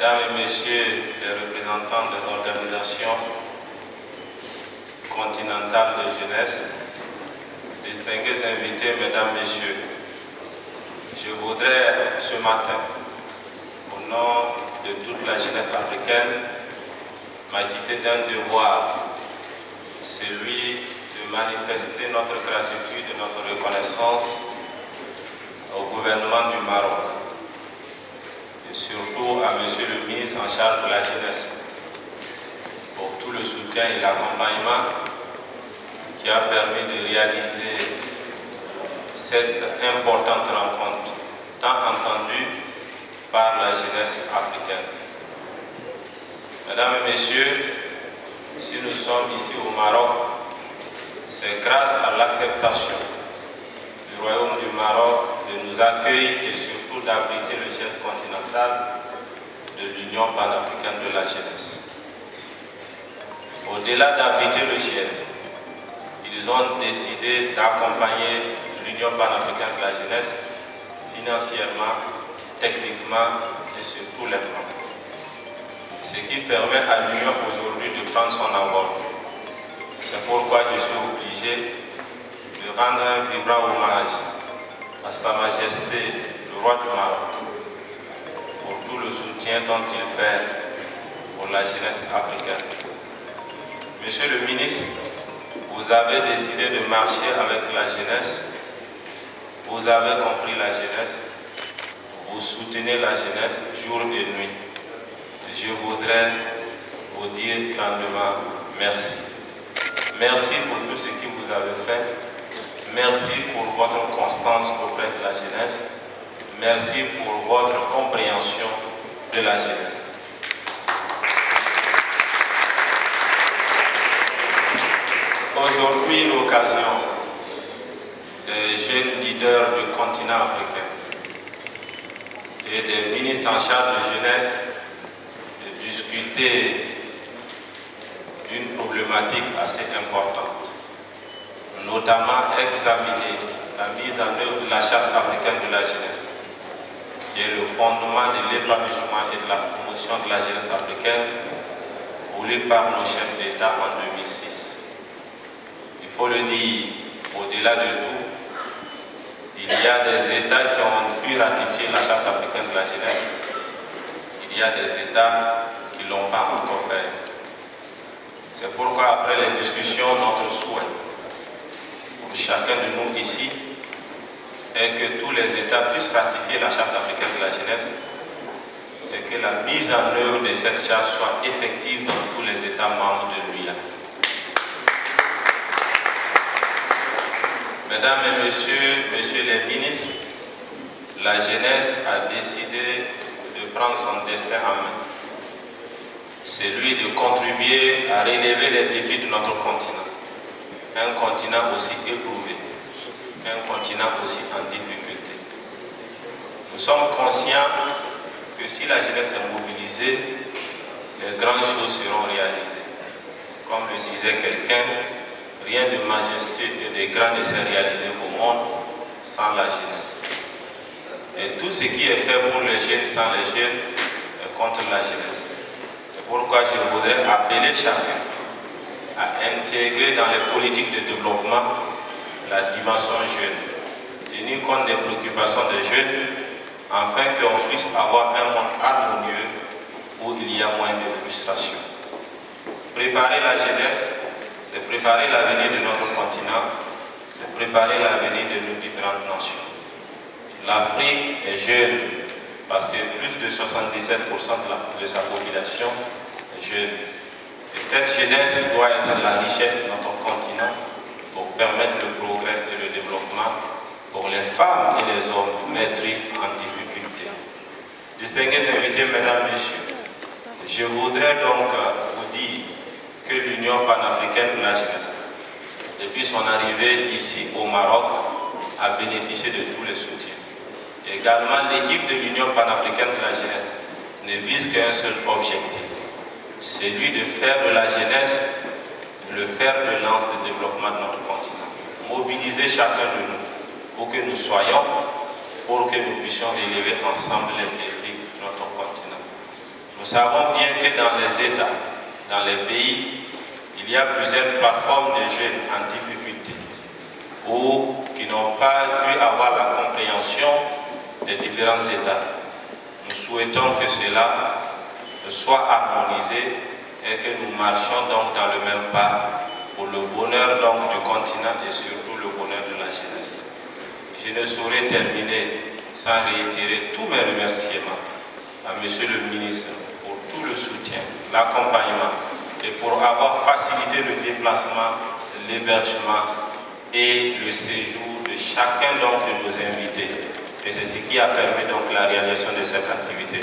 Mesdames et Messieurs les représentants des organisations continentales de jeunesse, distingués invités, Mesdames, Messieurs, je voudrais ce matin, au nom de toute la jeunesse africaine, m'acquitter d'un devoir, celui de manifester notre gratitude et notre reconnaissance au gouvernement du Maroc et surtout à Monsieur le ministre en charge de la jeunesse pour tout le soutien et l'accompagnement qui a permis de réaliser cette importante rencontre tant entendue par la jeunesse africaine. Mesdames et Messieurs, si nous sommes ici au Maroc, c'est grâce à l'acceptation du Royaume du Maroc de nous accueillir et surtout d'abriter le siège continental de l'Union panafricaine de la jeunesse. Au-delà d'abriter le siège, ils ont décidé d'accompagner l'Union panafricaine de la jeunesse financièrement, techniquement et sur tous les plans. Ce qui permet à l'Union aujourd'hui de prendre son envol. C'est pourquoi je suis obligé de rendre un vibrant hommage à Sa Majesté le roi du Maroc pour tout le soutien dont il fait pour la jeunesse africaine. Monsieur le ministre, vous avez décidé de marcher avec la jeunesse, vous avez compris la jeunesse, vous soutenez la jeunesse jour et nuit. Je voudrais vous dire grandement merci. Merci pour tout ce que vous avez fait. Merci pour votre constance auprès de la jeunesse. Merci pour votre compréhension de la jeunesse. Aujourd'hui, l'occasion des jeunes leaders du continent africain et des ministres en charge de jeunesse de discuter d'une problématique assez importante, notamment examiner la mise en œuvre de la Charte africaine de la jeunesse, qui est le fondement de l'épanouissement et de la promotion de la jeunesse africaine, voulue par nos chefs d'État en 2006. Il faut le dire, au-delà de tout, il y a des États qui ont pu ratifier la Charte africaine de la jeunesse. Il y a des États qui ne l'ont pas encore fait. C'est pourquoi, après les discussions, notre souhait pour chacun de nous ici est que tous les États puissent ratifier la Charte africaine de la jeunesse et que la mise en œuvre de cette charte soit effective dans tous les États membres de l'UIA. Mesdames et messieurs les ministres, la jeunesse a décidé de prendre son destin en main. Celui de contribuer à relever les défis de notre continent. Un continent aussi éprouvé, un continent aussi en difficulté. Nous sommes conscients que si la jeunesse est mobilisée, les grandes choses seront réalisées. Comme le disait quelqu'un, rien de majestueux et de grand ne s'est réalisé au monde sans la jeunesse. Et tout ce qui est fait pour les jeunes sans les jeunes est contre la jeunesse. C'est pourquoi je voudrais appeler chacun à intégrer dans les politiques de développement la dimension jeune, tenir compte des préoccupations des jeunes, afin qu'on puisse avoir un monde harmonieux où il y a moins de frustration. Préparer la jeunesse, c'est préparer l'avenir de notre continent, c'est préparer l'avenir de nos différentes nations. L'Afrique est jeune parce que plus de 77% de sa population est jeune. Et cette jeunesse doit être la richesse de notre continent pour permettre le progrès et le développement pour les femmes et les hommes maîtrisés en difficulté. Distingués invités, mesdames, messieurs, je voudrais donc vous dire que l'Union panafricaine de la jeunesse, depuis son arrivée ici au Maroc, a bénéficié de tous les soutiens. Également, l'équipe de l'Union panafricaine de la jeunesse ne vise qu'un seul objectif, celui de faire de la jeunesse le fer de lance de développement de notre continent. Mobiliser chacun de nous pour que nous soyons, pour que nous puissions relever ensemble les défis de notre continent. Nous savons bien que dans les États, dans les pays, il y a plusieurs plateformes de jeunes en difficulté ou qui n'ont pas pu avoir la compréhension des différents États. Nous souhaitons que cela soit harmonisé et que nous marchions donc dans le même pas pour le bonheur donc du continent et surtout le bonheur de la jeunesse. Je ne saurais terminer sans réitérer tous mes remerciements à Monsieur le ministre pour tout le soutien, l'accompagnement et pour avoir facilité le déplacement, l'hébergement et le séjour de chacun donc de nos invités. Et c'est ce qui a permis donc la réalisation de cette activité.